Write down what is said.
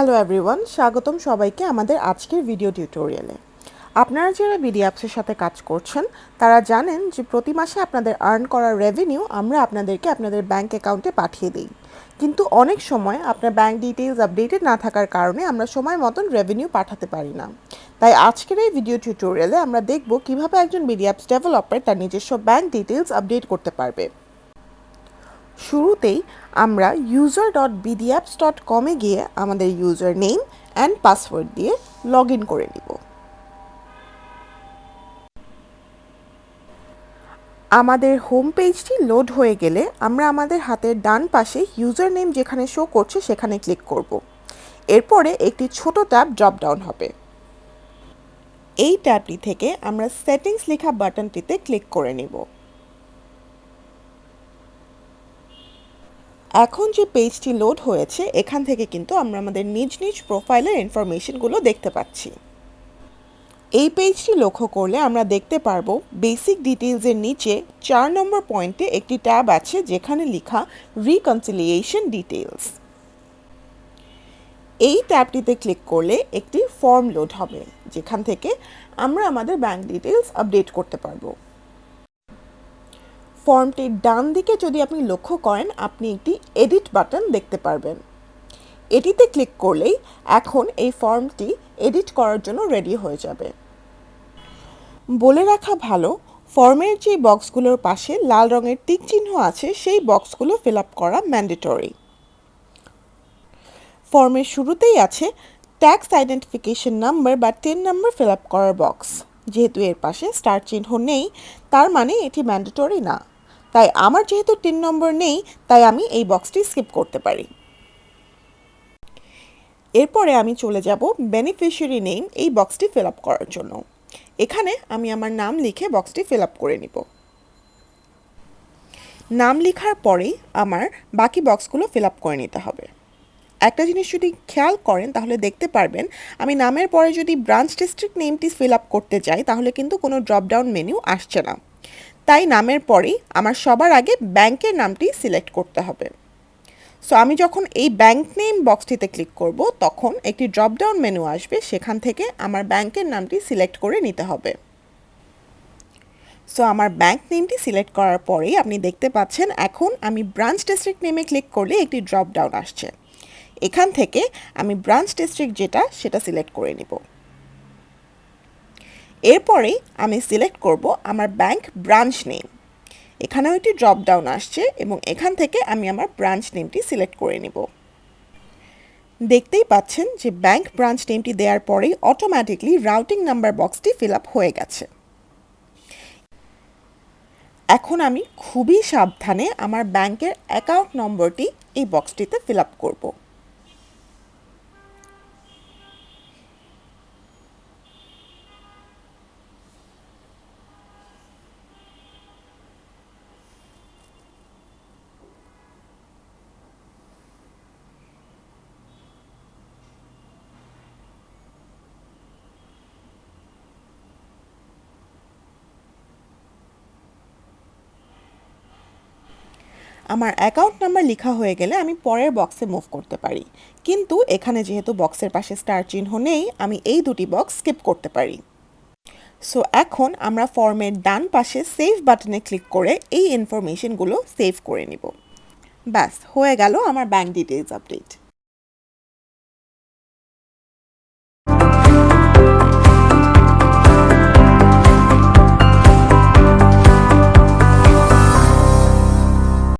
Hello everyone, স্বাগতম সবাইকে আমাদের আজকের ভিডিও টিউটোরিয়ালে। আপনারা যারা বিডিঅ্যাপসের সাথে কাজ করছেন তারা জানেন যে প্রতি মাসে আপনাদের আর্ন করা রেভিনিউ আমরা আপনাদেরকে আপনাদের ব্যাংক অ্যাকাউন্টে পাঠিয়ে দিই। কিন্তু অনেক সময় আপনার ব্যাংক ডিটেইলস আপডেটেড না থাকার কারণে আমরা সময় মতন রেভিনিউ পাঠাতে পারি না। তাই আজকের এই ভিডিও টিউটোরিয়ালে আমরা দেখব কিভাবে একজন বিডিঅ্যাপস ডেভেলপার তার নিজস্ব ব্যাংক ডিটেইলস আপডেট করতে পারবে। শুরুতেই আমরা user.bdapps.com এ গিয়ে আমাদের ইউজার নেম অ্যান্ড পাসওয়ার্ড দিয়ে লগ ইন করে নিব। আমাদের হোম পেজটি লোড হয়ে গেলে আমরা আমাদের হাতের ডান পাশে ইউজার নেম যেখানে শো করছে সেখানে ক্লিক করব। এরপরে একটি ছোট ট্যাব ড্রপ ডাউন হবে। এই ট্যাবটি থেকে আমরা সেটিংস লেখা বাটনটিতে ক্লিক করে নেব। এখন যে পেজটি লোড হয়েছে এখান থেকে কিন্তু আমরা আমাদের নিজ নিজ প্রোফাইলের ইনফরমেশনগুলো দেখতে পাচ্ছি। এই পেজটি লক্ষ্য করলে আমরা দেখতে পারবো বেসিক ডিটেইলসের নিচে 4 নম্বর পয়েন্টে একটি ট্যাব আছে যেখানে লেখা রিকনসিলিয়েশন ডিটেইলস। এই ট্যাবটিতে ক্লিক করলে একটি ফর্ম লোড হবে যেখান থেকে আমরা আমাদের ব্যাংক ডিটেইলস আপডেট করতে পারবো। ফর্মটির ডান দিকে যদি আপনি লক্ষ্য করেন আপনি একটি এডিট বাটন দেখতে পারবেন। এটিতে ক্লিক করলেই এখন এই ফর্মটি এডিট করার জন্য রেডি হয়ে যাবে। বলে রাখা ভালো, ফর্মের যে বক্সগুলোর পাশে লাল রঙের টিক চিহ্ন আছে সেই বক্সগুলো ফিল আপ করা ম্যান্ডেটরি। ফর্মের শুরুতেই আছে ট্যাক্স আইডেন্টিফিকেশন নাম্বার বা টিন নাম্বার ফিল আপ করার বক্স। যেহেতু এর পাশে স্টার চিহ্ন নেই তার মানে এটি ম্যান্ডেটরি না। তাই আমার যেহেতু 3 নম্বর নেই তাই আমি এই বক্সটি স্কিপ করতে পারি। এরপরে আমি চলে যাব বেনিফিশিয়ারি নেম এই বক্সটি ফিল আপ করার জন্য। এখানে আমি আমার নাম লিখে বক্সটি ফিল আপ করে নিব। নাম লেখার পরেই আমার বাকি বক্সগুলো ফিল আপ করে নিতে হবে। একটা জিনিস যদি খেয়াল করেন তাহলে দেখতে পারবেন আমি নামের পরে যদি ব্রাঞ্চ ডিস্ট্রিক্ট নেমটি ফিল আপ করতে যাই তাহলে কিন্তু কোনো ড্রপ ডাউন মেনু আসছে না। তাই নামের পরেই আমার সবার আগে ব্যাংকের নামটি সিলেক্ট করতে হবে। সো আমি যখন এই ব্যাংক নেম বক্সটিতে ক্লিক করব তখন একটি ড্রপ ডাউন মেনু আসবে, সেখান থেকে আমার ব্যাংকের নামটি সিলেক্ট করে নিতে হবে। সো আমার ব্যাংক নেমটি সিলেক্ট করার পরেই আপনি দেখতে পাচ্ছেন এখন আমি ব্রাঞ্চ ডিস্ট্রিক্ট নেমে ক্লিক করলে একটি ড্রপ ডাউন আসছে। এখান থেকে আমি ব্রাঞ্চ ডিস্ট্রিক্ট যেটা সেটা সিলেক্ট করে নিব। এরপরেই আমি সিলেক্ট করব আমার ব্যাংক ব্রাঞ্চ নেম। এখানেও একটি ড্রপ ডাউন আসছে এবং এখান থেকে আমি আমার ব্রাঞ্চ নেমটি সিলেক্ট করে নিব। দেখতেই পাচ্ছেন যে ব্যাংক ব্রাঞ্চ নেমটি দেওয়ার পরেই অটোমেটিকলি রাউটিং নাম্বার বক্সটি ফিল আপ হয়ে গেছে। এখন আমি খুবই সাবধানে আমার ব্যাংকের অ্যাকাউন্ট নম্বরটি এই বক্সটিতে ফিল আপ করব। আমার অ্যাকাউন্ট নাম্বার লেখা হয়ে গেলে আমি পরের বক্সে মুভ করতে পারি, কিন্তু এখানে যেহেতু বক্সের পাশে স্টার চিহ্ন নেই আমি এই দুটি বক্স স্কিপ করতে পারি। সো এখন আমরা ফর্মের ডান পাশে সেভ বাটনে ক্লিক করে এই ইনফরমেশনগুলো সেভ করে নিব। ব্যাস হয়ে গেল আমার ব্যাংক ডিটেইলস আপডেট।